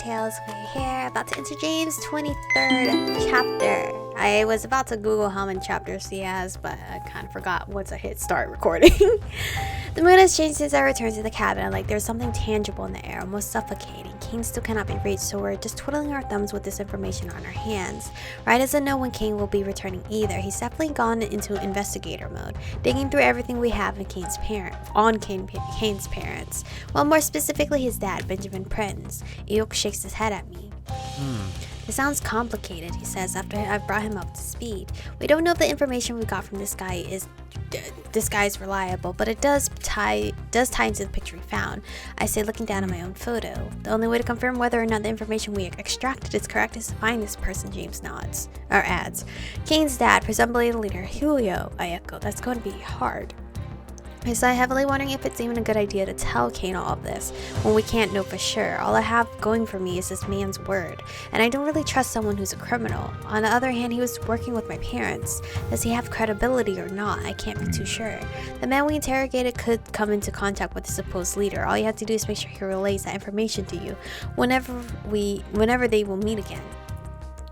Tales. We're here about to enter James' 23rd chapter. I was about to Google how many chapters he has, but I kind of forgot once I hit start recording. The mood has changed since I returned to the cabin. Like there's something tangible in the air, almost suffocating. Kane still cannot be reached, so we're just twiddling our thumbs with this information on our hands. Rai doesn't know when Kane will be returning either. He's definitely gone into investigator mode, digging through everything we have in Kane's parents. Well, more specifically his dad, Benjamin Prince. Eok shakes his head at me. It sounds complicated, he says after I've brought him up to speed. We don't know if the information we got from this guy is reliable, but it does tie into the picture we found. I say, looking down at my own photo. The only way to confirm whether or not the information we extracted is correct is to find this person, James adds. Kane's dad, presumably the leader, Julio. I echo, that's going to be hard. I sigh heavily, wondering if it's even a good idea to tell Kane all of this when we can't know for sure. All I have going for me is this man's word, and I don't really trust someone who's a criminal. On the other hand, he was working with my parents. Does he have credibility or not? I can't be too sure. The man we interrogated could come into contact with the supposed leader. All you have to do is make sure he relays that information to you whenever they will meet again.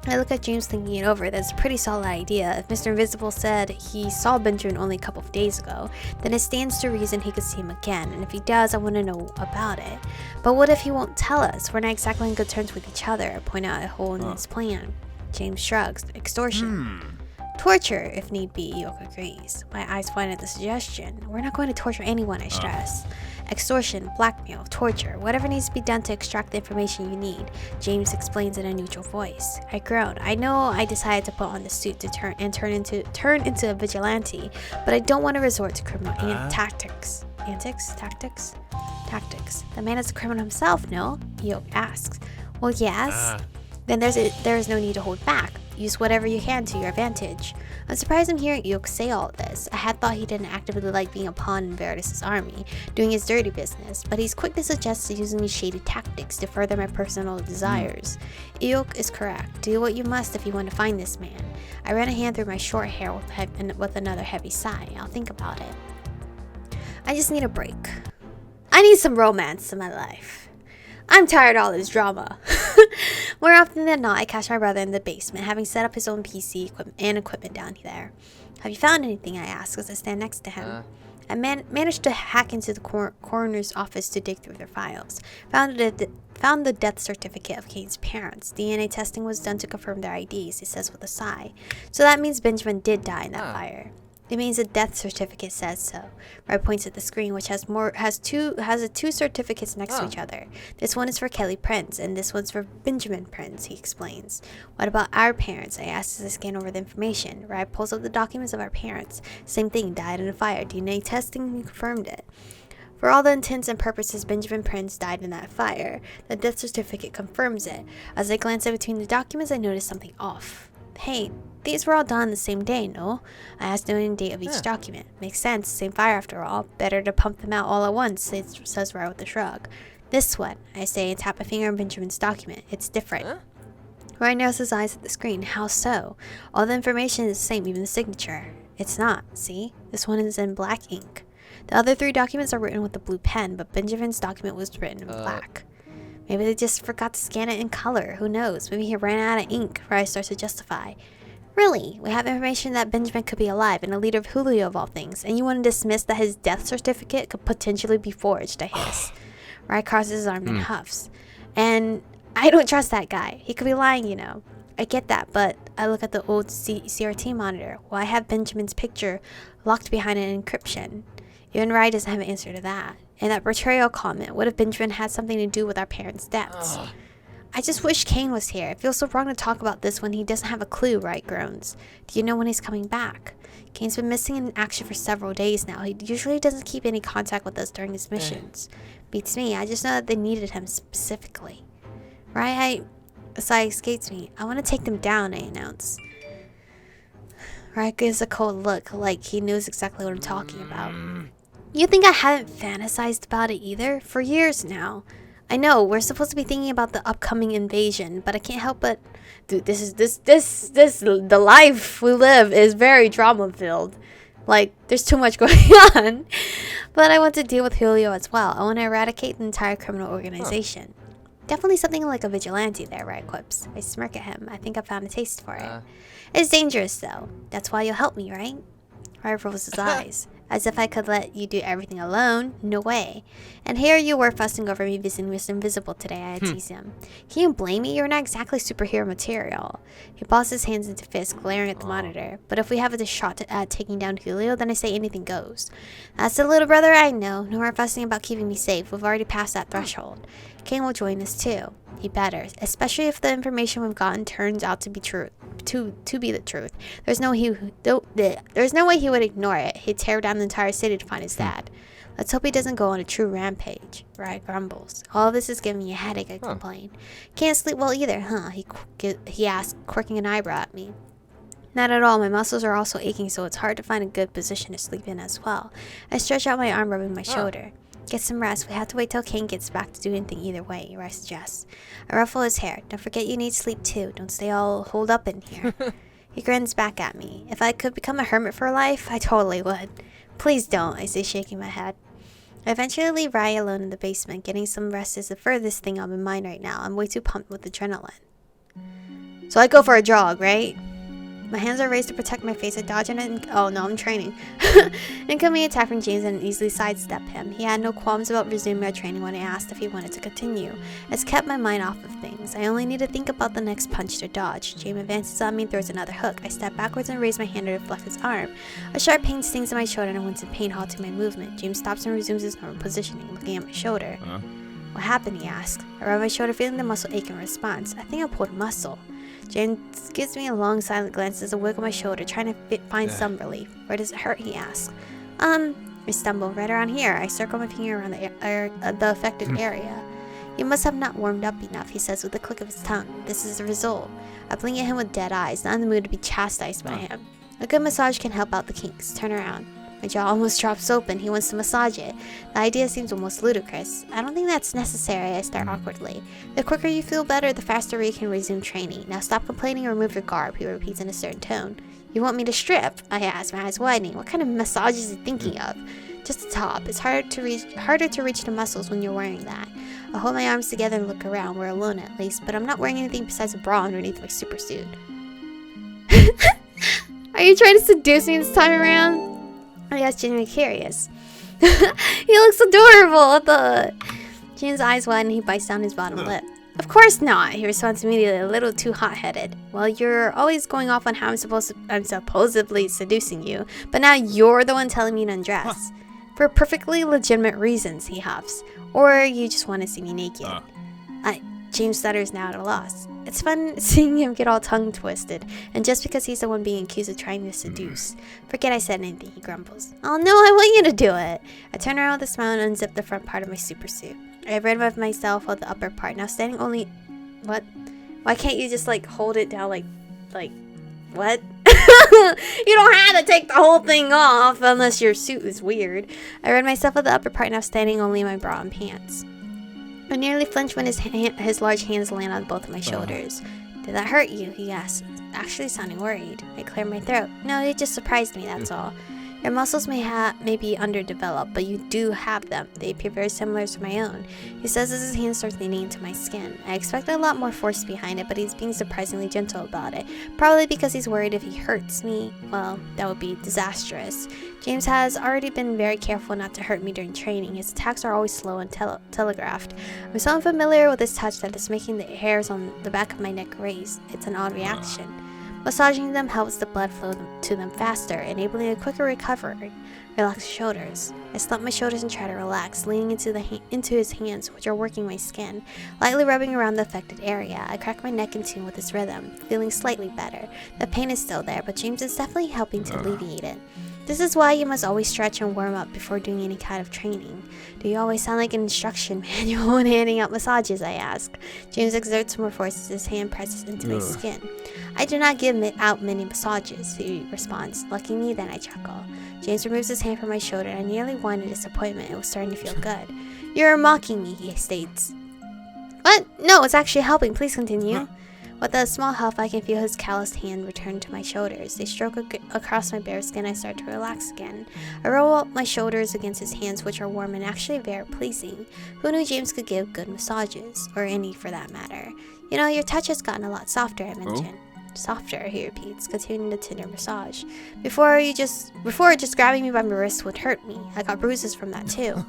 I look at James, thinking it over. That's a pretty solid idea. If Mr. Invisible said he saw Benjamin only a couple of days ago, then it stands to reason he could see him again, and if he does, I want to know about it. But what if he won't tell us? We're not exactly on good terms with each other. I point out a hole in his plan. James shrugs. Extortion. Torture, if need be, Eok agrees. My eyes point at the suggestion. We're not going to torture anyone, I stress. Extortion, blackmail, torture, whatever needs to be done to extract the information you need, James explains in a neutral voice. I groan. I know I decided to put on the suit to turn into a vigilante, but I don't want to resort to criminal tactics. Tactics? The man is a criminal himself, no? Eok asks. Well, yes. Then there is no need to hold back. Use whatever you can to your advantage. I'm surprised I'm hearing Eok say all of this. I had thought he didn't actively like being a pawn in Veritas' army, doing his dirty business, but he's quick to suggest using these shady tactics to further my personal desires. Eok is correct. Do what you must if you want to find this man. I ran a hand through my short hair with another heavy sigh. I'll think about it. I just need a break. I need some romance in my life. I'm tired of all this drama. More often than not, I catch my brother in the basement, having set up his own PC equipment down there. Have you found anything? I ask as I stand next to him. I managed to hack into the coroner's office to dig through their files. Found the death certificate of Kane's parents. DNA testing was done to confirm their IDs, he says with a sigh. So that means Benjamin did die in that fire. It means the death certificate says so. Rai points at the screen, which has two certificates next to each other. This one is for Kelly Prince, and this one's for Benjamin Prince, he explains. What about our parents? I ask as I scan over the information. Rai pulls up the documents of our parents. Same thing, died in a fire. DNA testing confirmed it. For all the intents and purposes, Benjamin Prince died in that fire. The death certificate confirms it. As I glance in between the documents, I notice something off. Hey, these were all done on the same day, no? I asked the date of each document. Makes sense, same fire after all. Better to pump them out all at once, says Rai with a shrug. This one, I say and tap a finger on Benjamin's document. It's different. Rai narrows his eyes at the screen. How so? All the information is the same, even the signature. It's not, see? This one is in black ink. The other three documents are written with a blue pen, but Benjamin's document was written in black. Maybe they just forgot to scan it in color. Who knows? Maybe he ran out of ink. Rai starts to justify. Really? We have information that Benjamin could be alive and a leader of Julio of all things, and you want to dismiss that his death certificate could potentially be forged, I hiss. Rai crosses his arm and huffs. And I don't trust that guy. He could be lying, you know. I get that, but I look at the old CRT monitor. Well, I have Benjamin's picture locked behind an encryption. Even Rai doesn't have an answer to that. And that betrayal comment, what if Benjamin had something to do with our parents' deaths? I just wish Kane was here. It feels so wrong to talk about this when he doesn't have a clue, Rai groans. Do you know when he's coming back? Kane's been missing in action for several days now. He usually doesn't keep any contact with us during his missions. Beats me. I just know that they needed him specifically. Rai, a sigh escapes me. I want to take them down, I announce. Rai gives a cold look, like he knows exactly what I'm talking about. You think I haven't fantasized about it either? For years now. I know, we're supposed to be thinking about the upcoming invasion, but I can't help but... Dude, the life we live is very drama-filled. Like, there's too much going on. But I want to deal with Julio as well. I want to eradicate the entire criminal organization. Definitely something like a vigilante there, right, Quips? I smirk at him. I think I found a taste for it. It's dangerous, though. That's why you'll help me, right? Ryder rolls his eyes. As if I could let you do everything alone. No way. And here you were fussing over me visiting Mr. Invisible today, I tease him. Can you blame me? You're not exactly superhero material. He balls his hands into fists, glaring at the monitor. But if we have a shot at taking down Julio, then I say anything goes. That's the little brother I know. No more fussing about keeping me safe. We've already passed that threshold. Kane will join us too. He better, especially if the information we've gotten turns out to be true. To be the truth. There's no way he would ignore it. He'd tear down the entire city to find his dad. Let's hope he doesn't go on a true rampage. Rye grumbles. All of this is giving me a headache, I complain. Can't sleep well either, huh? He asked, quirking an eyebrow at me. Not at all. My muscles are also aching, so it's hard to find a good position to sleep in as well. I stretch out my arm, rubbing my shoulder. Get some rest. We have to wait till Kane gets back to do anything either way, I suggest. I ruffle his hair. Don't forget you need sleep too. Don't stay all holed up in here. He grins back at me. If I could become a hermit for life, I totally would. Please don't, I say, shaking my head. I eventually leave Rye alone in the basement. Getting some rest is the furthest thing on my mind right now. I'm way too pumped with adrenaline. So I go for a jog, right? My hands are raised to protect my face. I dodge and oh no, I'm training. Incoming attack from James and easily sidestep him. He had no qualms about resuming our training when I asked if he wanted to continue. It's kept my mind off of things. I only need to think about the next punch to dodge. James advances on me and throws another hook. I step backwards and raise my hand to deflect his arm. A sharp pain stings in my shoulder and a wincing pain halts my movement. James stops and resumes his normal positioning, looking at my shoulder. What happened? He asks. I rub my shoulder, feeling the muscle ache in response. I think I pulled a muscle. James gives me a long, silent glance as I wiggle my shoulder, trying to find some relief. Where does it hurt? He asks. I stumble. Right around here. I circle my finger around the affected area. You must have not warmed up enough, he says with a click of his tongue. This is the result. I blink at him with dead eyes, not in the mood to be chastised by him. A good massage can help out the kinks. Turn around. My jaw almost drops open. He wants to massage it. The idea seems almost ludicrous. I don't think that's necessary, I start awkwardly. The quicker you feel better, the faster we can resume training. Now stop complaining and remove your garb, he repeats in a certain tone. You want me to strip? I ask, my eyes widening. What kind of massage is he thinking of? Just the top. It's harder to reach the muscles when you're wearing that. I hold my arms together and look around. We're alone at least, but I'm not wearing anything besides a bra underneath my supersuit. Are you trying to seduce me this time around? I was genuinely curious. He looks adorable. James' eyes widen and he bites down his bottom lip. Of course not, he responds immediately, a little too hot-headed. Well, you're always going off on how I'm supposedly seducing you, but now you're the one telling me to undress. For perfectly legitimate reasons, he huffs. Or you just want to see me naked. James stutters, now at a loss. It's fun seeing him get all tongue-twisted, and just because he's the one being accused of trying to seduce. Forget I said anything, he grumbles. Oh no, I want you to do it! I turn around with a smile and unzip the front part of my supersuit. I have rid of myself of the upper part, now standing only... What? Why can't you just, hold it down, like, what? You don't have to take the whole thing off, unless your suit is weird. I rid myself of the upper part, now standing only in my bra and pants. I nearly flinch when his large hands land on both of my shoulders. Did that hurt you? He asks, actually sounding worried. I clear my throat. No, it just surprised me, that's all. Your muscles may be underdeveloped, but you do have them. They appear very similar to my own. He says as his hand starts leaning into my skin. I expected a lot more force behind it, but he's being surprisingly gentle about it. Probably because he's worried if he hurts me, well, that would be disastrous. James has already been very careful not to hurt me during training. His attacks are always slow and telegraphed. I'm so unfamiliar with this touch that it's making the hairs on the back of my neck raise. It's an odd reaction. Massaging them helps the blood flow to them faster, enabling a quicker recovery. Relax your shoulders. I slump my shoulders and try to relax, leaning into his hands, which are working my skin, lightly rubbing around the affected area. I crack my neck in tune with his rhythm, feeling slightly better. The pain is still there, but James is definitely helping to alleviate it. This is why you must always stretch and warm up before doing any kind of training. Do you always sound like an instruction manual when handing out massages? I ask. James exerts more force as his hand presses into my skin. I do not give out many massages, he responds. Lucky me, then I chuckle. James removes his hand from my shoulder and I nearly whined in disappointment. It was starting to feel good. You're mocking me, he states. What? No, it's actually helping. Please continue. With a small huff, I can feel his calloused hand return to my shoulders. They stroke across my bare skin. I start to relax again. I roll up my shoulders against his hands, which are warm and actually very pleasing. Who knew James could give good massages? Or any, for that matter. You know, your touch has gotten a lot softer, I mentioned. Softer, he repeats, continuing the tender massage. Before just grabbing me by my wrist would hurt me. I got bruises from that, too.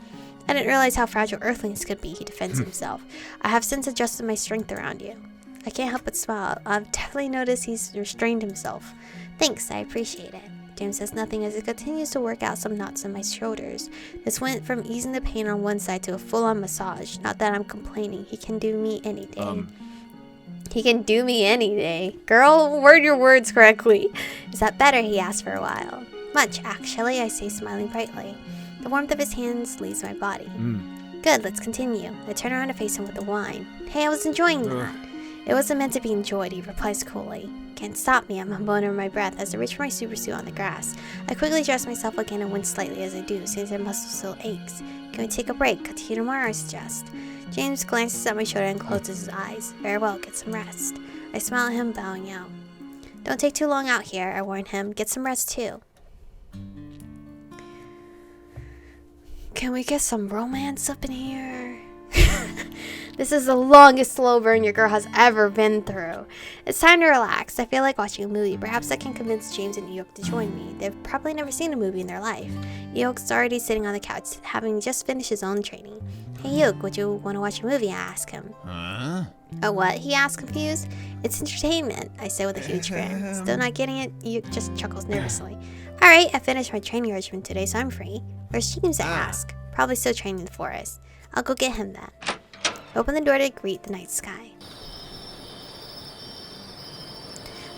I didn't realize how fragile earthlings could be, he defends himself. I have since adjusted my strength around you. I can't help but smile. I've definitely noticed he's restrained himself. Thanks, I appreciate it. James says nothing as he continues to work out some knots in my shoulders. This went from easing the pain on one side to a full-on massage. Not that I'm complaining. He can do me any day. He can do me any day. Girl, word your words correctly. Is that better? He asked for a while. Much, actually, I say, smiling brightly. The warmth of his hands leaves my body. Good, let's continue. I turn around to face him with a whine. Hey, I was enjoying that. It wasn't meant to be enjoyed, he replies coolly. Can't stop me, I'm humming under my breath as I reach for my supersuit on the grass. I quickly dress myself again and wince slightly as I do, since my muscle still aches. Can we take a break? Continue tomorrow, I suggest. James glances at my shoulder and closes his eyes. Very well, get some rest. I smile at him, bowing out. Don't take too long out here, I warn him. Get some rest too. Can we get some romance up in here? This is the longest slow burn your girl has ever been through. It's time to relax. I feel like watching a movie. Perhaps I can convince James and Eok to join me. They've probably never seen a movie in their life. Eok's already sitting on the couch, having just finished his own training. Hey Eok, would you want to watch a movie? I ask him. A what? He asks, confused. It's entertainment, I say with a huge grin. Still not getting it? Eok just chuckles nervously. Alright, I finished my training regimen today, so I'm free. Where's James? I ask. Probably still training in the forest. I'll go get him then. Open the door to greet the night sky.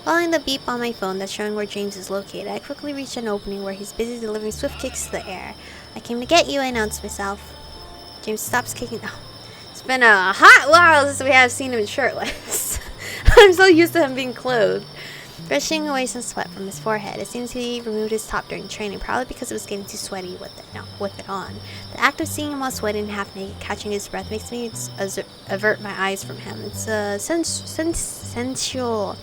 Following the beep on my phone that's showing where James is located, I quickly reach an opening where he's busy delivering swift kicks to the air. I came to get you, I announce myself. James stops kicking. Oh, it's been a hot while since we have seen him shirtless. I'm so used to him being clothed. Brushing away some sweat from his forehead, it seems he removed his top during training, probably because it was getting too sweaty with it on. The act of seeing him while sweating and half naked, catching his breath, makes me avert my eyes from him. It's a sensual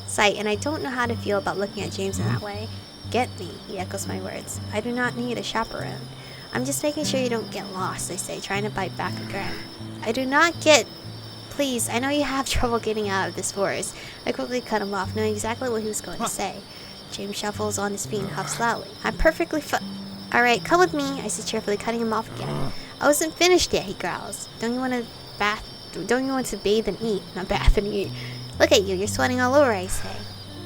sight, and I don't know how to feel about looking at James in that way. Get me, he echoes my words. I do not need a chaperone. I'm just making sure you don't get lost, I say, trying to bite back a grin. I do not get... Please, I know you have trouble getting out of this forest. I quickly cut him off, knowing exactly what he was going to say. James shuffles on his feet and huffs loudly. I'm perfectly Alright, come with me, I say cheerfully, cutting him off again. I wasn't finished yet, he growls. Don't you want to bathe and eat? Not bath and eat. Look at you, you're sweating all over, I say.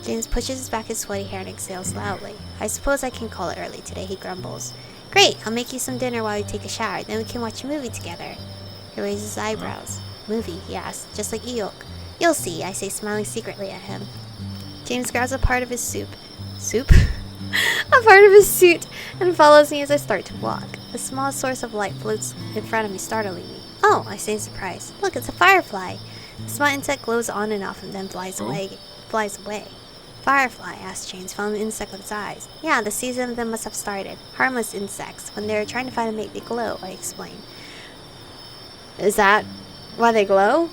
James pushes back his sweaty hair and exhales loudly. I suppose I can call it early today, he grumbles. Great, I'll make you some dinner while you take a shower, then we can watch a movie together. He raises his eyebrows. Movie, he asks, just like Eok. You'll see, I say, smiling secretly at him. James grabs a part of his suit, and follows me as I start to walk. A small source of light floats in front of me, startling me. Oh, I say in surprise. Look, it's a firefly. The small insect glows on and off and then flies away. Firefly, asked James, following the insect with his eyes. Yeah, the season of them must have started. Harmless insects. When they're trying to find a mate, they glow, I explain. Is that why they glow?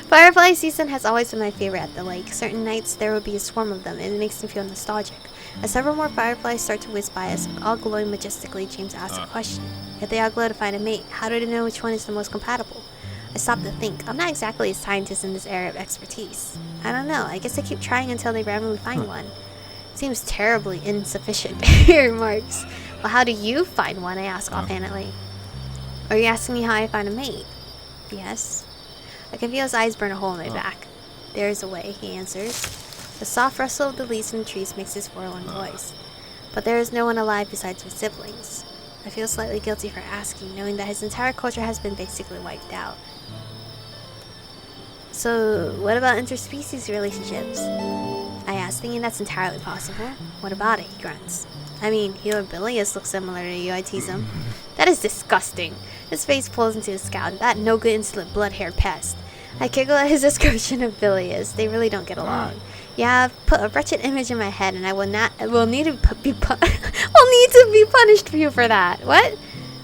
Firefly season has always been my favorite at the lake. Certain nights there will be a swarm of them, and it makes me feel nostalgic. As several more fireflies start to whiz by us, all glowing majestically, James asks a question. If they all glow to find a mate, how do they know which one is the most compatible? I stop to think. I'm not exactly a scientist in this area of expertise. I don't know. I guess I keep trying until they randomly find one. Seems terribly insufficient, he remarks. Well, how do you find one? I ask offhandedly. Are you asking me how I find a mate? Yes. I can feel his eyes burn a hole in my back. There is a way, he answers. The soft rustle of the leaves from the trees makes his forlorn voice. But there is no one alive besides my siblings. I feel slightly guilty for asking, knowing that his entire culture has been basically wiped out. So, what about interspecies relationships? I ask, thinking that's entirely possible. What about it? He grunts. I mean, Helibilius looks similar to you, I tease him. That is disgusting. His face pulls into a scowl, that no good insolent blood-haired pest. I giggle at his description of Bilius. They really don't get along. Yeah, I've put a wretched image in my head, and I will need to be punished for you for that. What?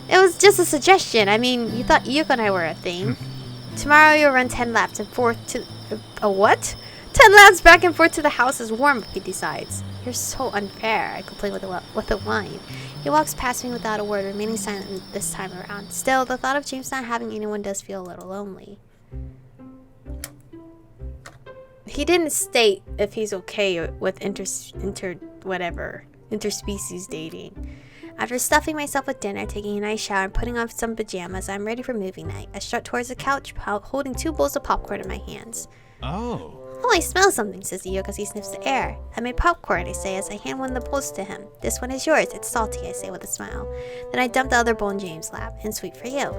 It was just a suggestion. I mean, you thought Yuko and I were a thing. Tomorrow you'll run 10 laps and A what? Ted laps back and forth to the house is warm, he decides. You're so unfair, I complain with a whine. He walks past me without a word, remaining silent this time around. Still, the thought of James not having anyone does feel a little lonely. He didn't state if he's okay with interspecies dating. After stuffing myself with dinner, taking a nice shower, and putting on some pajamas, I'm ready for movie night. I strut towards the couch, holding 2 bowls of popcorn in my hands. Oh, I smell something, says Iyok as he sniffs the air. I made popcorn, I say as I hand one of the bowls to him. This one is yours. It's salty, I say with a smile. Then I dump the other bowl in James' lap. And sweet for you.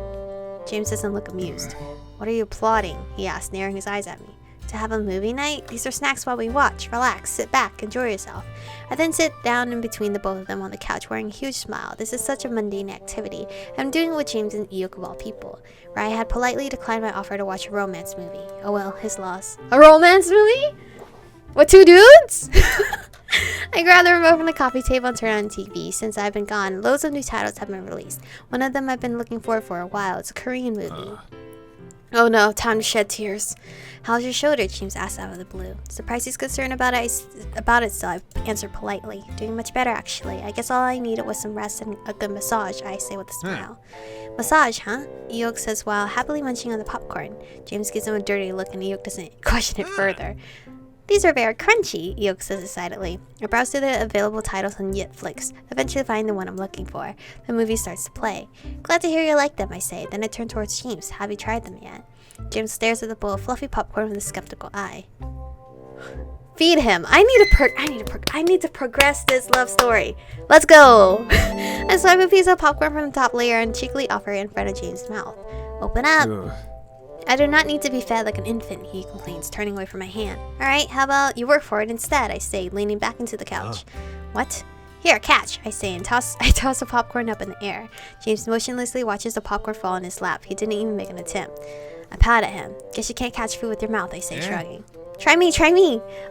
James doesn't look amused. What are you plotting? He asks, narrowing his eyes at me. To have a movie night? These are snacks while we watch. Relax, sit back, enjoy yourself. I then sit down in between the both of them on the couch wearing a huge smile. This is such a mundane activity. I'm doing it with James and Iyok of all people. Rye had politely declined my offer to watch a romance movie. Oh well, his loss. A romance movie? With 2 dudes? I grab the remote from the coffee table and turn on TV. Since I've been gone, loads of new titles have been released. One of them I've been looking for a while. It's a Korean movie. Oh no, time to shed tears. How's your shoulder? James asks out of the blue. Surprised he's concerned about it, so I answered politely. Doing much better, actually. I guess all I needed was some rest and a good massage, I say with a smile. Massage, huh? Iyok says while happily munching on the popcorn. James gives him a dirty look and Iyok doesn't question it further. These are very crunchy, Iyok says excitedly. I browse through the available titles on Netflix, eventually find the one I'm looking for. The movie starts to play. Glad to hear you like them, I say. Then I turn towards James. Have you tried them yet? James stares at the bowl of fluffy popcorn with a skeptical eye. Feed him. I need to progress this love story. Let's go. I swipe a piece of popcorn from the top layer and cheekily offer it in front of James' mouth. Open up. ugh. I do not need to be fed like an infant, he complains, turning away from my hand. Alright, how about you work for it instead, I say, leaning back into the couch. What? Here, catch, I say, and I toss the popcorn up in the air. James motionlessly watches the popcorn fall in his lap. He didn't even make an attempt. I pat at him. Guess you can't catch food with your mouth, I say, shrugging. Try me.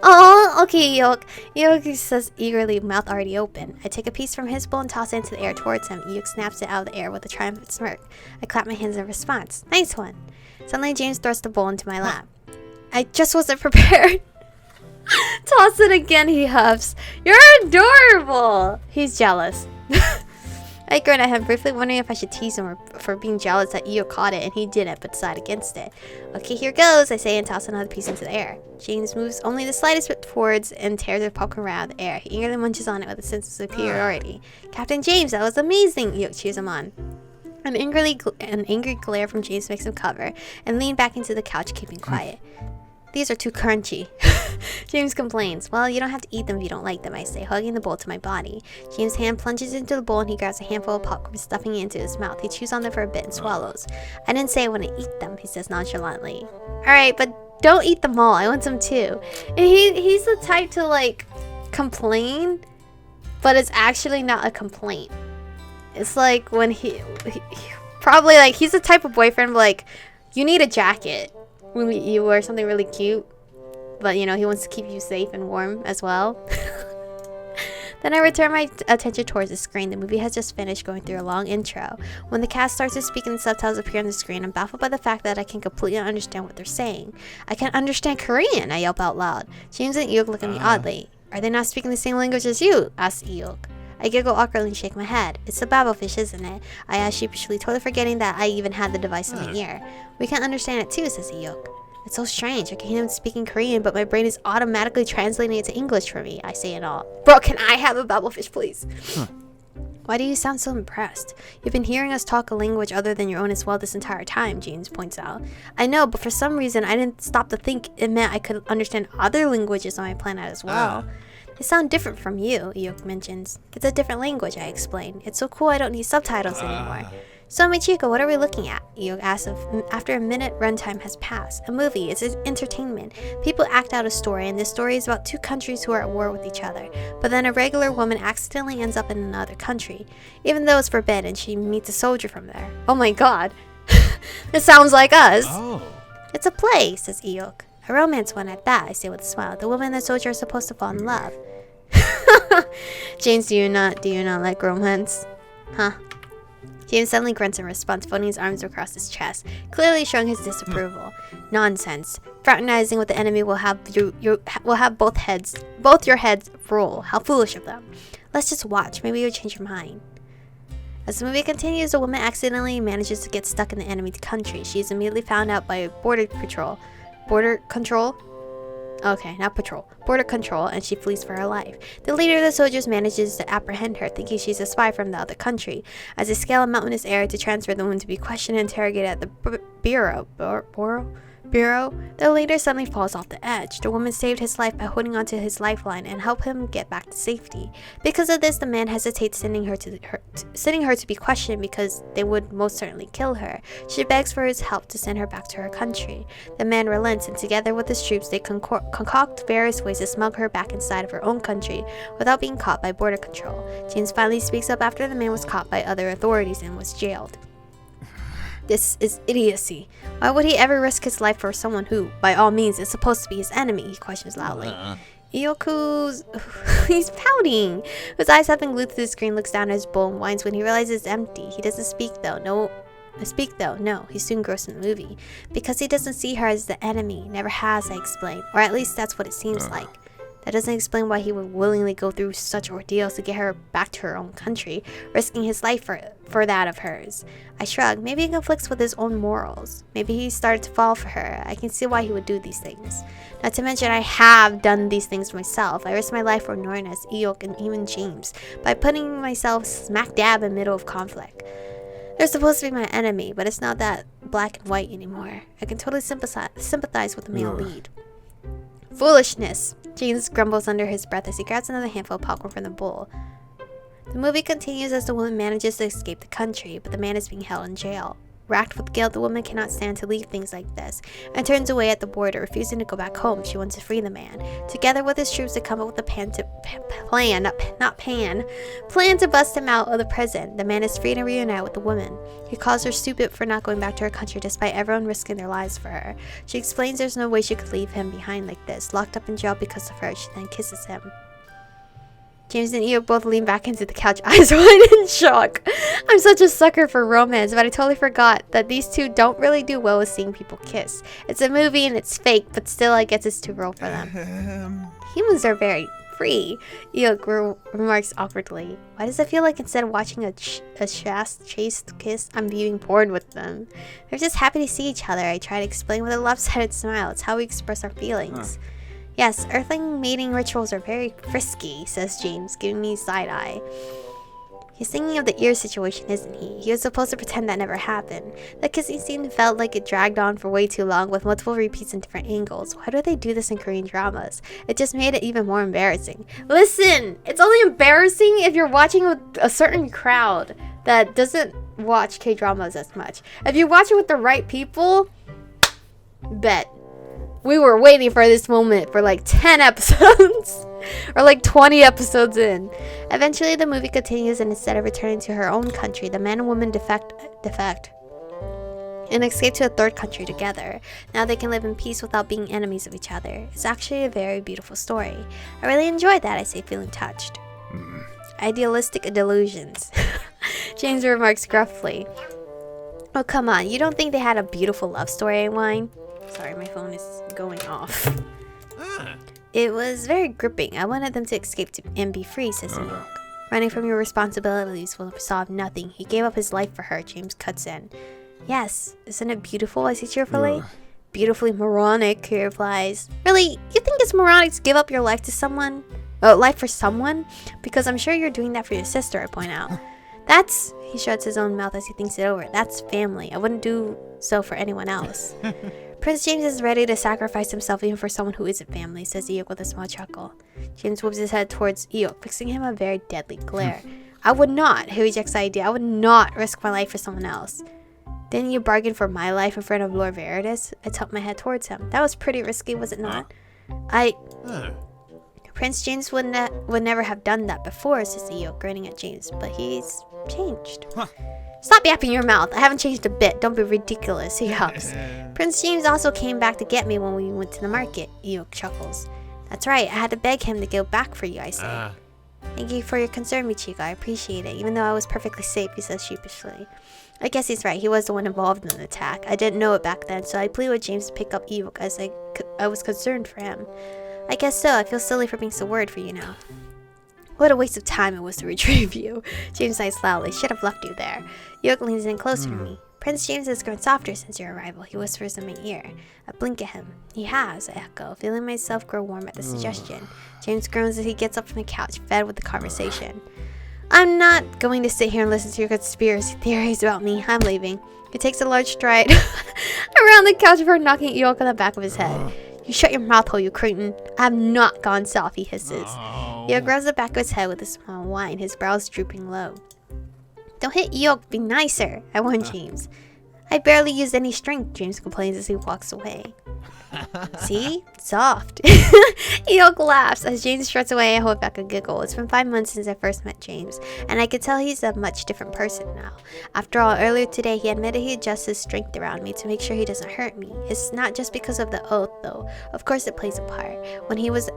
Oh, okay, Iyok. Iyok says eagerly, mouth already open. I take a piece from his bowl and toss it into the air towards him. Iyok snaps it out of the air with a triumphant smirk. I clap my hands in response. Nice one. Suddenly, James thrusts the bowl into my lap. I just wasn't prepared. Toss it again, he huffs. You're adorable. He's jealous. I grin at him, briefly wondering if I should tease him for being jealous that Iyok caught it and he didn't, but decided against it. Okay, here goes, I say and toss another piece into the air. James moves only the slightest bit forwards and tears the popcorn out of the air. He eagerly munches on it with a sense of superiority. Captain James, that was amazing, Iyok cheers him on. An angry glare from James makes him cover and lean back into the couch, keeping quiet. These are too crunchy. James complains. Well, you don't have to eat them if you don't like them, I say, hugging the bowl to my body. James' hand plunges into the bowl and he grabs a handful of popcorn, stuffing it into his mouth. He chews on them for a bit and swallows. I didn't say I want to eat them, he says nonchalantly. Alright, but don't eat them all. I want some too. And he's the type to, like, complain, but it's actually not a complaint. It's like when he probably, like, he's the type of boyfriend, like, you need a jacket when you wear something really cute, but you know he wants to keep you safe and warm as well. Then I return my attention towards the screen. The movie has just finished going through a long intro. When the cast starts to speak and the subtitles appear on the screen, I'm baffled by the fact that I can completely understand what they're saying. I can't understand Korean, I yelp out loud. James and Iyok look at me oddly. Are they not speaking the same language as you? Asks Iyok. I giggle awkwardly and shake my head. It's the babblefish, isn't it? I ask sheepishly, totally forgetting that I even had the device in my ear. We can understand it too, says Iyok. It's so strange. I can hear him speaking Korean, but my brain is automatically translating it to English for me. I say in awe. Bro, can I have a babblefish, please? Why do you sound so impressed? You've been hearing us talk a language other than your own as well this entire time, James points out. I know, but for some reason I didn't stop to think it meant I could understand other languages on my planet as well. They sound different from you, Iyok mentions. It's a different language, I explain. It's so cool I don't need subtitles anymore. So, Michiko, what are we looking at? Iyok asks after a minute runtime has passed. A movie. It's entertainment. People act out a story, and this story is about 2 countries who are at war with each other. But then a regular woman accidentally ends up in another country. Even though it's forbidden, she meets a soldier from there. Oh my god. This sounds like us. It's a play, says Iyok. A romance one at that, I say with a smile. The woman and the soldier are supposed to fall in love. James, do you not like romance? Huh? James suddenly grunts in response, folding his arms across his chest, clearly showing his disapproval. Nonsense. Fraternizing with the enemy will have both your heads roll. How foolish of them. Let's just watch. Maybe you'll change your mind. As the movie continues, the woman accidentally manages to get stuck in the enemy country. She is immediately found out by border control, and she flees for her life. The leader of the soldiers manages to apprehend her, thinking she's a spy from the other country. As they scale a mountainous area to transfer the woman to be questioned and interrogated at the bureau, the leader suddenly falls off the edge. The woman saved his life by holding onto his lifeline and helped him get back to safety. Because of this, the man hesitates sending her to be questioned because they would most certainly kill her. She begs for his help to send her back to her country. The man relents, and together with his troops, they concoct various ways to smuggle her back inside of her own country without being caught by border control. James finally speaks up after the man was caught by other authorities and was jailed. This is idiocy. Why would he ever risk his life for someone who, by all means, is supposed to be his enemy? He questions loudly. Iyoku's... he's pouting. His eyes have been glued to the screen, looks down at his bowl and whines when he realizes it's empty. He doesn't speak though. No, he's too engrossed in the movie. Because he doesn't see her as the enemy. Never has, I explain. Or at least that's what it seems like. That doesn't explain why he would willingly go through such ordeals to get her back to her own country, risking his life for that of hers. I shrug. Maybe it conflicts with his own morals. Maybe he started to fall for her. I can see why he would do these things. Not to mention I have done these things myself. I risked my life for Nornas, Iyok, and even James by putting myself smack dab in the middle of conflict. They're supposed to be my enemy, but it's not that black and white anymore. I can totally sympathize with the male lead. Foolishness! James grumbles under his breath as he grabs another handful of popcorn from the bowl. The movie continues as the woman manages to escape the country, but the man is being held in jail. Racked with guilt, the woman cannot stand to leave things like this, and turns away at the border, refusing to go back home. She wants to free the man. Together with his troops, they come up with a plan to bust him out of the prison. The man is free to reunite with the woman. He calls her stupid for not going back to her country despite everyone risking their lives for her. She explains there's no way she could leave him behind like this. Locked up in jail because of her, she then kisses him. James and Iyok both lean back into the couch, eyes wide in shock. I'm such a sucker for romance, but I totally forgot that these two don't really do well with seeing people kiss. It's a movie and it's fake, but still I guess it's too real for them. Humans are very free, Iyok remarks awkwardly. Why does it feel like instead of watching a chaste kiss, I'm viewing porn with them? They're just happy to see each other. I try to explain with a lopsided smile. It's how we express our feelings. Yes, earthling mating rituals are very frisky, says James, giving me side-eye. He's thinking of the ear situation, isn't he? He was supposed to pretend that never happened. The kissing scene felt like it dragged on for way too long with multiple repeats in different angles. Why do they do this in Korean dramas? It just made it even more embarrassing. Listen! It's only embarrassing if you're watching with a certain crowd that doesn't watch K-dramas as much. If you watch it with the right people, bet. We were waiting for this moment for like 10 episodes or like 20 episodes in. Eventually the movie continues, and instead of returning to her own country, the man and woman defect and escape to a third country together. Now they can live in peace without being enemies of each other. It's actually a very beautiful story. I really enjoyed that, I say, feeling touched. Idealistic delusions. James remarks gruffly. Oh, come on. You don't think they had a beautiful love story in Wine? Sorry, my phone is going off. It was very gripping. I wanted them to escape and be free, says Iyok. Running from your responsibilities will solve nothing. He gave up his life for her, James cuts in. Yes, isn't it beautiful, I say cheerfully. Beautifully moronic, he replies. Really? You think it's moronic to give up your life to someone? Life for someone? Because I'm sure you're doing that for your sister, I point out. That's... He shuts his own mouth as he thinks it over. That's family. I wouldn't do so for anyone else. Prince James is ready to sacrifice himself even for someone who isn't family, says Iyok with a small chuckle. James whips his head towards Iyok, fixing him a very deadly glare. I would not, he rejects the idea. I would not risk my life for someone else. Didn't you bargain for my life in front of Lord Veritas? I tilt my head towards him. That was pretty risky, was it not? Prince James would never have done that before, says Iyok, grinning at James, but he's changed. Stop yapping your mouth. I haven't changed a bit. Don't be ridiculous, he huffs. Prince James also came back to get me when we went to the market, Iyok chuckles. That's right. I had to beg him to go back for you, I say. Thank you for your concern, Michiko. I appreciate it, even though I was perfectly safe, he says sheepishly. I guess he's right. He was the one involved in the attack. I didn't know it back then, so I pleaded with James to pick up Ewok as I was concerned for him. I guess so. I feel silly for being so worried for you now. What a waste of time it was to retrieve you. James sighs loudly. Should have left you there. Ewok leans in closer to me. Prince James has grown softer since your arrival, he whispers in my ear. I blink at him. He has, I echo, feeling myself grow warm at the suggestion. James groans as he gets up from the couch, fed with the conversation. I'm not going to sit here and listen to your conspiracy theories about me. I'm leaving. He takes a large stride around the couch before knocking Ewok on the back of his head. You shut your mouth hole, you cretin. I have not gone soft, he hisses. Ewok rubs the back of his head with a small whine, his brows drooping low. Don't hit Ewok, be nicer, I warn James. I barely used any strength, James complains as he walks away. See? Soft. Ewok laughs as James struts away. I hold back a giggle. It's been 5 months since I first met James, and I could tell he's a much different person now. After all, earlier today he admitted he adjusts his strength around me to make sure he doesn't hurt me. It's not just because of the oath, though. Of course it plays a part. When he was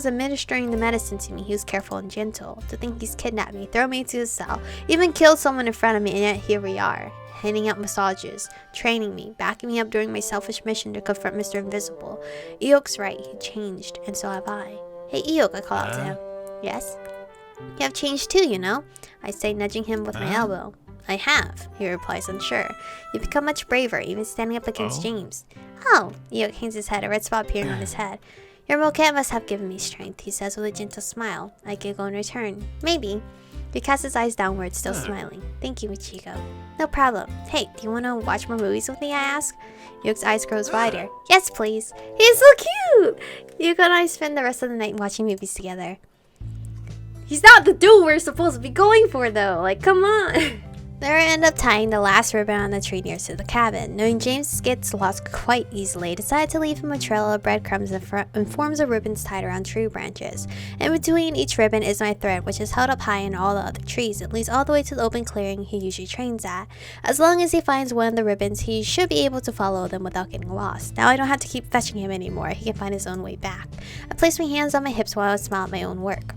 administering the medicine to me, he was careful and gentle. To think he's kidnapped me, thrown me into his cell, even killed someone in front of me, and yet here we are. Handing out massages, training me, backing me up during my selfish mission to confront Mr. Invisible. Ewok's right, he changed, and so have I. Hey Ewok, I call out to him. Yes? You have changed too, you know? I say, nudging him with my elbow. I have, he replies, unsure. You've become much braver, even standing up against James. Oh, Ewok hangs his head, a red spot appearing on his head. Your moquette must have given me strength, he says with a gentle smile. I giggle in return. Maybe. He casts his eyes downward, still smiling. Thank you, Michiko. No problem. Hey, do you want to watch more movies with me, I ask? Ewok's eyes grows wider. Yes, please. He's so cute! Ewok and I spend the rest of the night watching movies together. He's not the dude we're supposed to be going for, though. Like, come on. There I end up tying the last ribbon on the tree nearest to the cabin. Knowing James gets lost quite easily, I decided to leave him a trail of breadcrumbs and forms of ribbons tied around tree branches. In between each ribbon is my thread, which is held up high in all the other trees. It leads all the way to the open clearing he usually trains at. As long as he finds one of the ribbons, he should be able to follow them without getting lost. Now I don't have to keep fetching him anymore. He can find his own way back. I place my hands on my hips while I smile at my own work.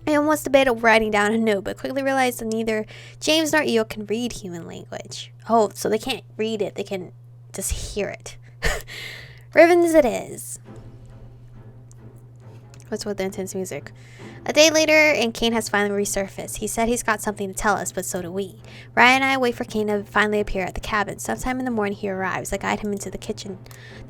I almost debated writing down a note, but quickly realized that neither James nor Ewok can read human language. Oh, so they can't read it, they can just hear it. Ribbons it is. What's with the intense music? A day later, and Kane has finally resurfaced. He said he's got something to tell us, but so do we. Ryan and I wait for Kane to finally appear at the cabin. Sometime in the morning he arrives. I guide him into the kitchen.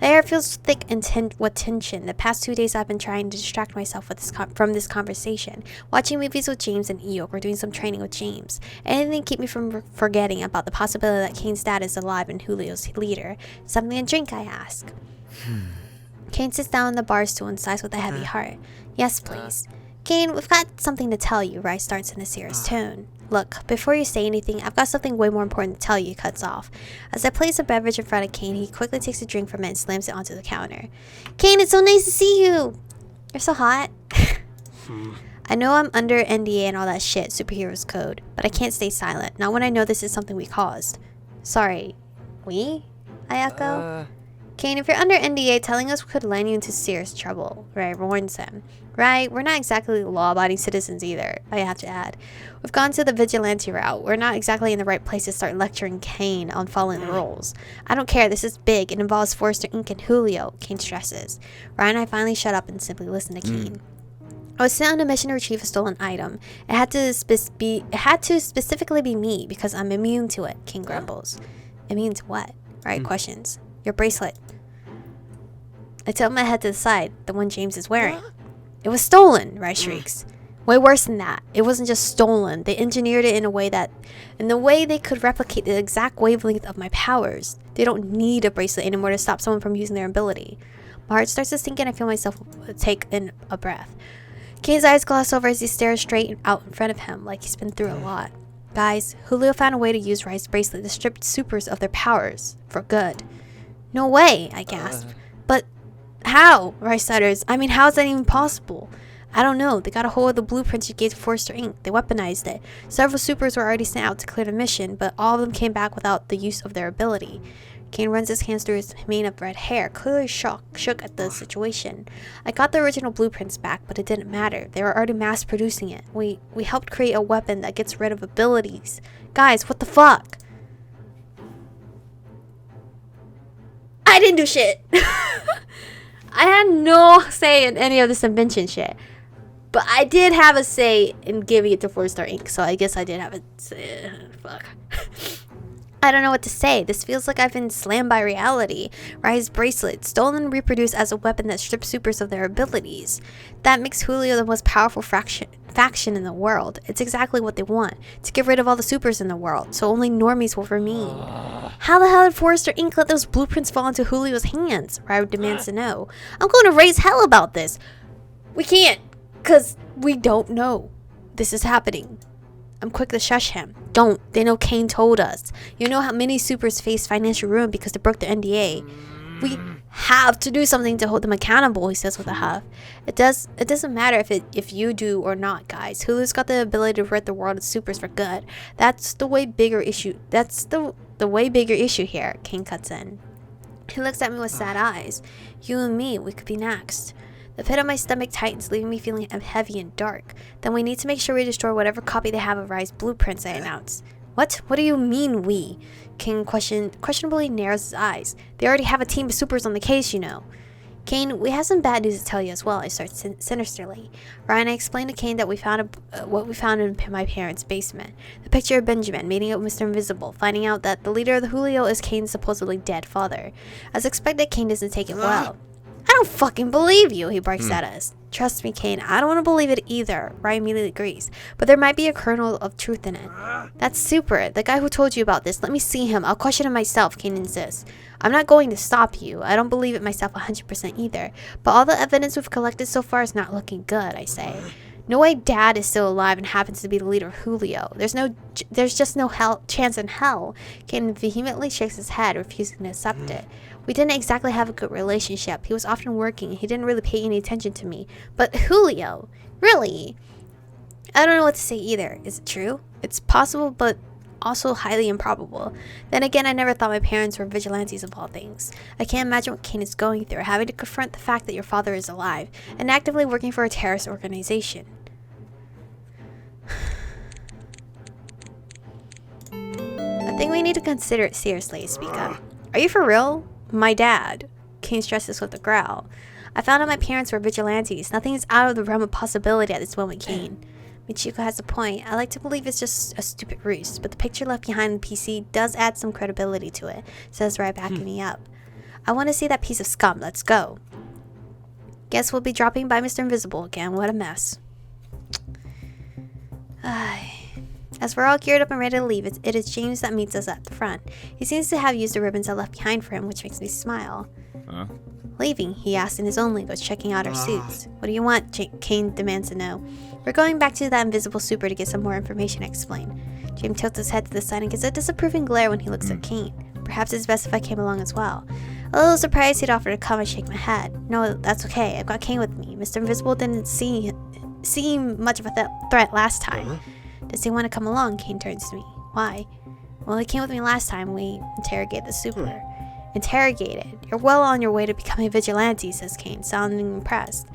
The air feels thick and with tension. The past 2 days I've been trying to distract myself with from this conversation. Watching movies with James and Ewok. We're doing some training with James. Anything to keep me from forgetting about the possibility that Kane's dad is alive and Julio's leader. Something to drink, I ask. Kane sits down on the bar stool and sighs with a heavy heart. Yes, please. Kane, we've got something to tell you, Rice starts in a serious tone. Look, before you say anything, I've got something way more important to tell you, he cuts off. As I place a beverage in front of Kane, he quickly takes a drink from it and slams it onto the counter. Kane, it's so nice to see you! You're so hot. I know I'm under NDA and all that shit, superheroes code, but I can't stay silent, not when I know this is something we caused. Sorry, we? I echo. Kane, if you're under NDA, telling us could land you into serious trouble, Ray warns him. Right, we're not exactly law-abiding citizens either, I have to add. We've gone to the vigilante route. We're not exactly in the right place to start lecturing Kane on following the rules. I don't care, this is big. It involves Forrester Inc. and Julio, Kane stresses. Ryan and I finally shut up and simply listen to Kane. I was sent on a mission to retrieve a stolen item. It had to specifically be me because I'm immune to it, Kane grumbles. Immune to what? Right, questions. Your bracelet. I tilt my head to the side, the one James is wearing. It was stolen, Rice shrieks. Way worse than that. It wasn't just stolen. They engineered it in a way they could replicate the exact wavelength of my powers. They don't need a bracelet anymore to stop someone from using their ability. My heart starts to sink and I feel myself take in a breath. Kane's eyes gloss over as he stares straight out in front of him like he's been through a lot. Guys, Julio found a way to use Rice's bracelet to strip supers of their powers. For good. No way, I gasp. But how? Rice stutters. I mean, how is that even possible? I don't know. They got a hold of the blueprints you gave to Forrester Inc. They weaponized it. Several supers were already sent out to clear the mission, but all of them came back without the use of their ability. Kane runs his hands through his mane of red hair, clearly shook at the situation. I got the original blueprints back, but it didn't matter. They were already mass producing it. We helped create a weapon that gets rid of abilities. Guys, what the fuck? I didn't do shit. I had no say in any of this invention shit. But I did have a say in giving it to 4-Star Inc. So I guess I did have a say. Fuck. I don't know what to say. This feels like I've been slammed by reality. Rise bracelet, stolen and reproduced as a weapon that strips supers of their abilities. That makes Julio the most powerful faction in the world. It's exactly what they want. To get rid of all the supers in the world. So only normies will remain. How the hell did 4-Star Inc. let those blueprints fall into Julio's hands? Rai demands to know. I'm going to raise hell about this. We can't. Because we don't know this is happening. I'm quick to shush him. Don't. They know Kane told us. You know how many supers face financial ruin because they broke the NDA. We have to do something to hold them accountable, he says with a huff. It doesn't matter if you do or not, guys. Hulu's got the ability to rid the world of supers for good. That's the way bigger issue. That's the way bigger issue here, Kane cuts in. He looks at me with sad eyes. You and me, we could be next. The pit of my stomach tightens, leaving me feeling heavy and dark. Then we need to make sure we destroy whatever copy they have of Rai's blueprints, I announce. What? What do you mean, we? Kane questionably narrows his eyes. They already have a team of supers on the case, you know. Kane, we have some bad news to tell you as well, I start sinisterly. Ryan, I explained to Kane that we found what we found in my parents' basement. The picture of Benjamin meeting up with Mr. Invisible, finding out that the leader of the Julio is Kane's supposedly dead father. As expected, Kane doesn't take it well. I don't fucking believe you, he barks at us. Trust me, Kane, I don't want to believe it either. Ryan immediately agrees. But there might be a kernel of truth in it. That's super. The guy who told you about this, let me see him. I'll question him myself, Kane insists. I'm not going to stop you. I don't believe it myself 100% either. But all the evidence we've collected so far is not looking good, I say. No way Dad is still alive and happens to be the leader of Julio. There's just no chance in hell. Kane vehemently shakes his head, refusing to accept it. We didn't exactly have a good relationship. He was often working. He didn't really pay any attention to me. But Julio? Really? I don't know what to say either. Is it true? It's possible, but also highly improbable. Then again, I never thought my parents were vigilantes of all things. I can't imagine what Kane is going through, having to confront the fact that your father is alive and actively working for a terrorist organization. I think we need to consider it seriously, speak up. Are you for real? My dad. Kane stresses with a growl. I found out my parents were vigilantes. Nothing is out of the realm of possibility at this moment, Kane. Michiko has a point. I like to believe it's just a stupid ruse, but the picture left behind in the PC does add some credibility to it, says Rai backing me up. I want to see that piece of scum. Let's go. Guess we'll be dropping by Mr. Invisible again. What a mess. As we're all geared up and ready to leave, it is James that meets us at the front. He seems to have used the ribbons I left behind for him, which makes me smile. Leaving, he asks in his own language, checking out our suits. What do you want? Kane demands to know. We're going back to that invisible super to get some more information, I explain. James tilts his head to the side and gives a disapproving glare when he looks at Kane. Perhaps it's best if I came along as well. A little surprised he'd offer to come, I shake my head. No, that's okay. I've got Kane with me. Mr. Invisible didn't seem much of a threat last time. Does he want to come along? Kane turns to me. Why? Well, he came with me last time we interrogated the super. Interrogated? You're well on your way to becoming a vigilante, says Kane, sounding impressed.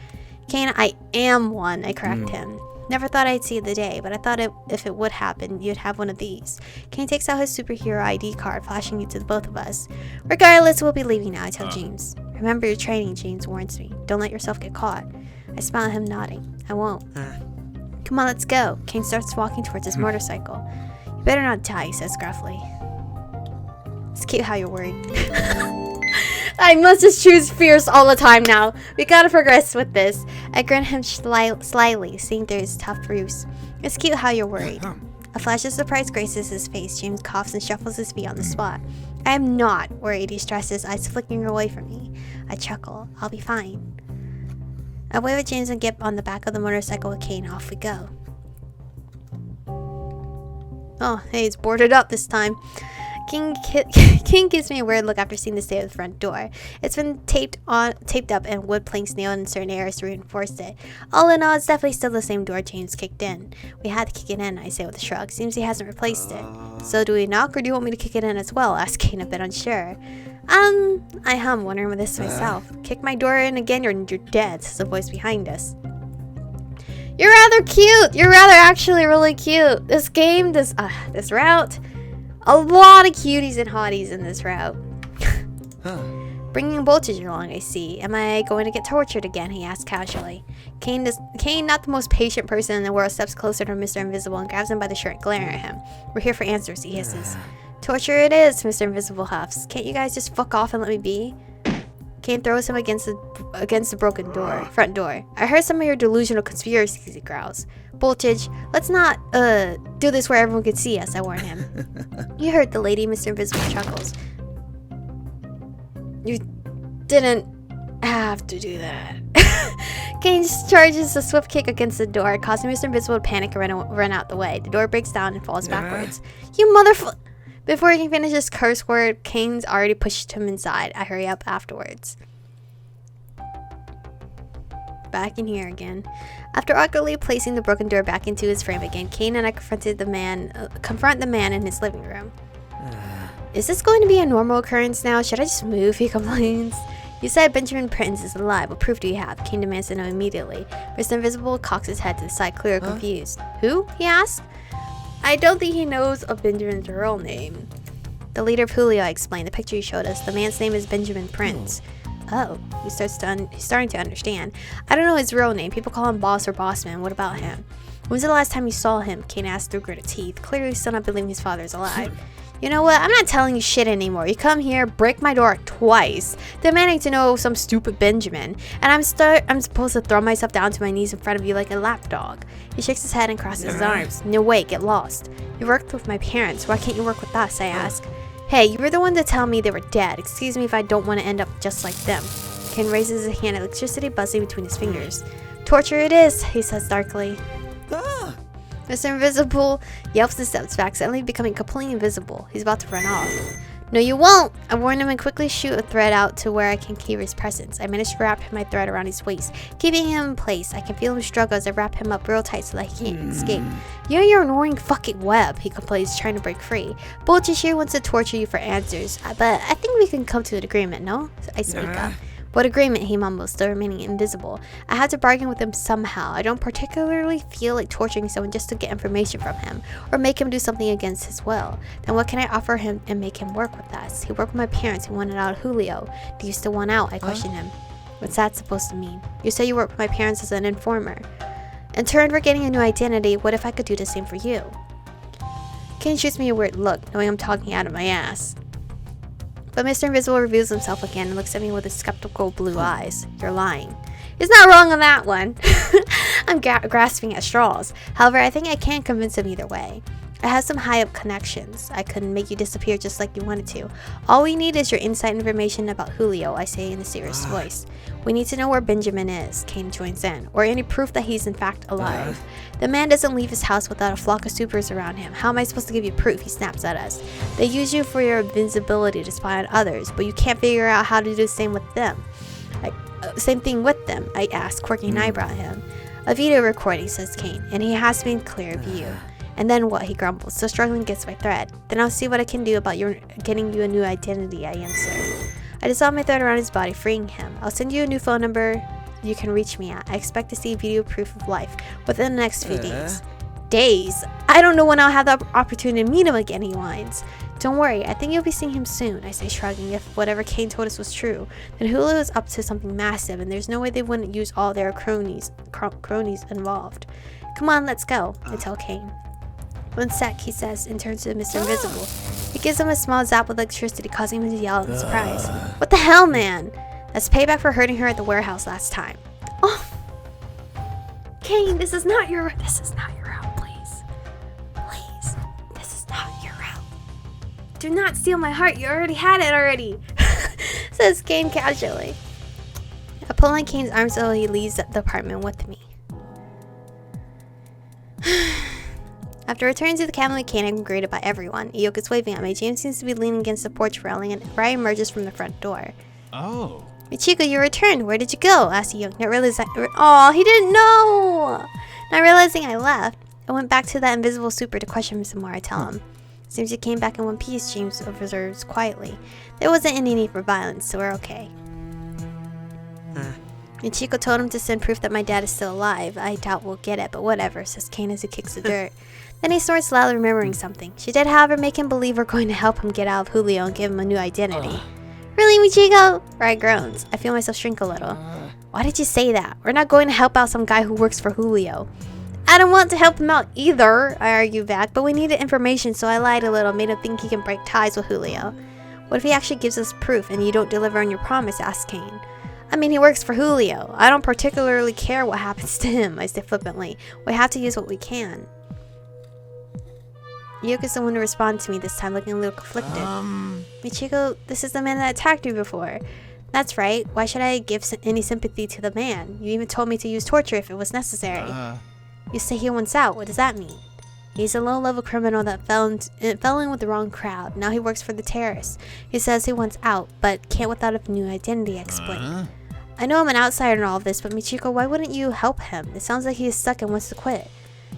Kane, I am one, I correct him. Never thought I'd see the day, but I thought if it would happen, you'd have one of these. Kane takes out his superhero ID card, flashing it to the both of us. Regardless, we'll be leaving now, I tell James. Remember your training, James warns me. Don't let yourself get caught. I smile at him, nodding. I won't. Come on, let's go. Kane starts walking towards his motorcycle. You better not die, he says gruffly. It's cute how you're worried. I must just choose fierce all the time now. We gotta progress with this. I grin at him slyly, seeing through his tough ruse. It's cute how you're worried. A flash of surprise graces his face. James coughs and shuffles his feet on the spot. I am not worried, he stresses, eyes flicking away from me. I chuckle. I'll be fine. I wave at James and get on the back of the motorcycle with Kane. Off we go. Oh, hey, it's boarded up this time. King gives me a weird look after seeing the state of the front door. It's been taped up, and wood planks nailed in certain areas to reinforce it. All in all, it's definitely still the same door James kicked in. We had to kick it in, I say with a shrug. Seems he hasn't replaced it. So do we knock, or do you want me to kick it in as well? Asked Kane, a bit unsure. I hum, wondering with this myself. Kick my door in again, you're dead, says a voice behind us. You're rather cute. You're rather actually really cute. This game, this route. A lot of cuties and hotties in this route. Bringing Voltage along, I see. Am I going to get tortured again? He asked casually. Kane, not the most patient person in the world, steps closer to Mr. Invisible and grabs him by the shirt, glaring at him. We're here for answers, he hisses. Torture it is, Mr. Invisible huffs. Can't you guys just fuck off and let me be? Kane throws him against the broken front door. I heard some of your delusional conspiracies, he growls. Voltage, let's not do this where everyone can see us, I warn him. You heard the lady, Mr. Invisible chuckles. You didn't have to do that. Kane charges a swift kick against the door, causing Mr. Invisible to panic and run out the way. The door breaks down and falls backwards. You motherfucker! Before he can finish his curse word, Kane's already pushed him inside. I hurry up afterwards. Back in here again. After awkwardly placing the broken door back into its frame again, Kane and I confront the man in his living room. Is this going to be a normal occurrence now? Should I just move? He complains. You said Benjamin Prince is alive. What proof do you have? Kane demands to know immediately. Mr. Invisible cocks his head to the side, clearly confused. Who? He asks. I don't think he knows of Benjamin's real name. The leader of Julio, I explained. The picture you showed us. The man's name is Benjamin Prince. Oh, he's starting to understand. I don't know his real name. People call him Boss or Bossman. What about him? When's the last time you saw him? Kane asked through gritted teeth, clearly still not believing his father's alive. You know what? I'm not telling you shit anymore. You come here, break my door twice, demanding to know some stupid Benjamin, and I'm supposed to throw myself down to my knees in front of you like a lapdog. He shakes his head and crosses his arms. No way, get lost. You worked with my parents. Why can't you work with us? I ask. Hey, you were the one to tell me they were dead. Excuse me if I don't want to end up just like them. Ken raises his hand, electricity buzzing between his fingers. Torture it is, he says darkly. Mr. Invisible yelps and steps back, suddenly becoming completely invisible. He's about to run off. No, you won't! I warn him and quickly shoot a thread out to where I can hear his presence. I manage to wrap my thread around his waist, keeping him in place. I can feel him struggle as I wrap him up real tight so that he can't escape. You're your annoying fucking web, he complains, trying to break free. Voltage here wants to torture you for answers, but I think we can come to an agreement, no? I speak up. What agreement? He mumbles, still remaining invisible. I had to bargain with him somehow. I don't particularly feel like torturing someone just to get information from him, or make him do something against his will. Then what can I offer him and make him work with us? He worked with my parents who wanted out of Julio. Do you still want out? I question him. What's that supposed to mean? You say you worked with my parents as an informer. In turn for getting a new identity, what if I could do the same for you? Kane shoots me a weird look, knowing I'm talking out of my ass. But Mr. Invisible reveals himself again and looks at me with his skeptical blue eyes. You're lying. He's not wrong on that one. I'm grasping at straws. However, I think I can convince him either way. I have some high-up connections. I couldn't make you disappear just like you wanted to. All we need is your inside information about Julio, I say in a serious voice. We need to know where Benjamin is, Kane joins in, or any proof that he's in fact alive. The man doesn't leave his house without a flock of supers around him. How am I supposed to give you proof? He snaps at us. They use you for your invincibility to spy on others, but you can't figure out how to do the same with them. Same thing with them, I ask, quirking an eyebrow at him. A video recording, says Kane, and he has me in clear view. And then what? He grumbles, still struggling against my thread. Then I'll see what I can do about getting you a new identity, I answer. I dissolve my thread around his body, freeing him. I'll send you a new phone number you can reach me at. I expect to see video proof of life within the next few days. Days? I don't know when I'll have the opportunity to meet him again, he whines. Don't worry, I think you'll be seeing him soon, I say, shrugging. If whatever Kane told us was true, then Julio is up to something massive, and there's no way they wouldn't use all their cronies involved. Come on, let's go, I tell Kane. One sec, he says, and turns to Mr. Invisible. He gives him a small zap with electricity, causing him to yell in surprise. What the hell, man? That's payback for hurting her at the warehouse last time. Oh! Kane, this is not your route, please. Please, this is not your route. Do not steal my heart, you already had it already, says Kane casually. I pull on Kane's arm so he leaves the apartment with me. After returning to the Camel Mechanic, I'm greeted by everyone. Iyok is waving at me. James seems to be leaning against the porch railing, and Brian emerges from the front door. Oh. Michiko, you returned. Where did you go? Asked Iyok. Not realizing. Oh, he didn't know. Not realizing I left, I went back to that invisible super to question him some more. I tell him. Seems you came back in one piece, James observes quietly. There wasn't any need for violence, so we're okay. Michiko told him to send proof that my dad is still alive. I doubt we'll get it, but whatever, says Kane as he kicks the dirt. Then he snorts loudly, remembering something. She did, however, make him believe we're going to help him get out of Julio and give him a new identity. Really, Michiko? Rai groans. I feel myself shrink a little. Why did you say that? We're not going to help out some guy who works for Julio. I don't want to help him out either, I argue back, but we needed information, so I lied a little, made him think he can break ties with Julio. What if he actually gives us proof and you don't deliver on your promise, asks Kane. I mean, he works for Julio. I don't particularly care what happens to him, I say flippantly. We have to use what we can. Iyok is the one to respond to me this time, looking a little conflicted. Michiko, this is the man that attacked you before. That's right. Why should I give any sympathy to the man? You even told me to use torture if it was necessary. You say he wants out. What does that mean? He's a low-level criminal that fell in with the wrong crowd. Now he works for the terrorists. He says he wants out, but can't without a new identity, I explain. I know I'm an outsider in all of this, but Michiko, why wouldn't you help him? It sounds like he is stuck and wants to quit.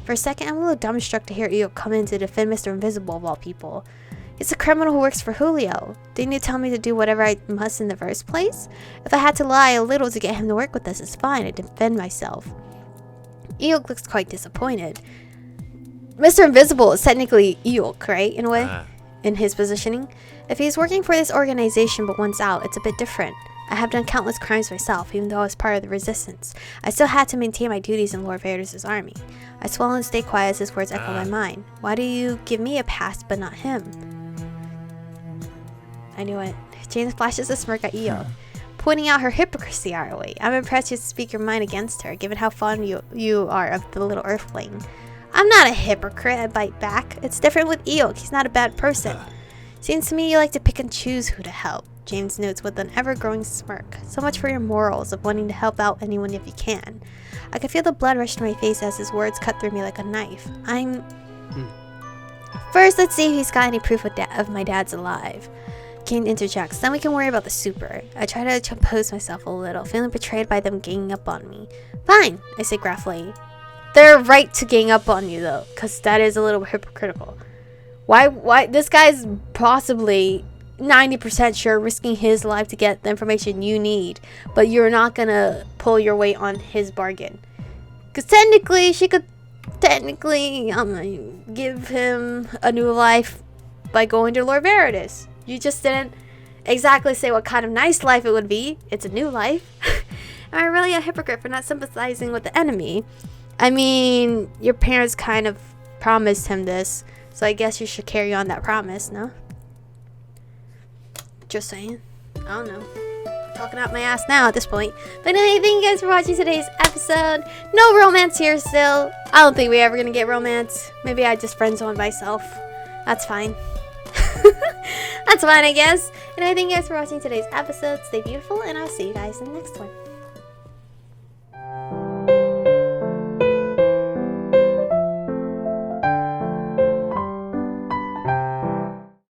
For a second, I'm a little dumbstruck to hear Iyok come in to defend Mr. Invisible of all people. He's a criminal who works for Julio. Didn't you tell me to do whatever I must in the first place? If I had to lie a little to get him to work with us, it's fine. I defend myself. Iyok looks quite disappointed. Mr. Invisible is technically Iyok, right? In a way? In his positioning. If he's working for this organization but wants out, it's a bit different. I have done countless crimes myself, even though I was part of the resistance. I still had to maintain my duties in Lord Vader's army. I swallow and stay quiet as his words echo my mind. Why do you give me a pass but not him? I knew it. James flashes a smirk at Iyok, pointing out her hypocrisy our way. I'm impressed you speak your mind against her, given how fond you are of the little earthling. I'm not a hypocrite, I bite back. It's different with Iyok. He's not a bad person. Seems to me you like to pick and choose who to help, James notes with an ever-growing smirk. So much for your morals of wanting to help out anyone if you can. I could feel the blood rush to my face as his words cut through me like a knife. First, let's see if he's got any proof of my dad's alive. Kane interjects, then we can worry about the super. I try to compose myself a little, feeling betrayed by them ganging up on me. Fine, I say gruffly. They're right to gang up on you though, because that is a little hypocritical. Why this guy's possibly 90% sure risking his life to get the information you need, but you're not gonna pull your weight on his bargain. Because technically, she could give him a new life by going to Lord Veritas. You just didn't exactly say what kind of nice life it would be. It's a new life. Am I really a hypocrite for not sympathizing with the enemy? I mean, your parents kind of promised him this, so I guess you should carry on that promise, no? Just saying. I don't know. Talking out my ass now at this point. But anyway, thank you guys for watching today's episode. No romance here still. I don't think we're ever gonna get romance. Maybe I just friend zone myself. That's fine. That's fine, I guess. And I thank you guys for watching today's episode. Stay beautiful, and I'll see you guys in the next one.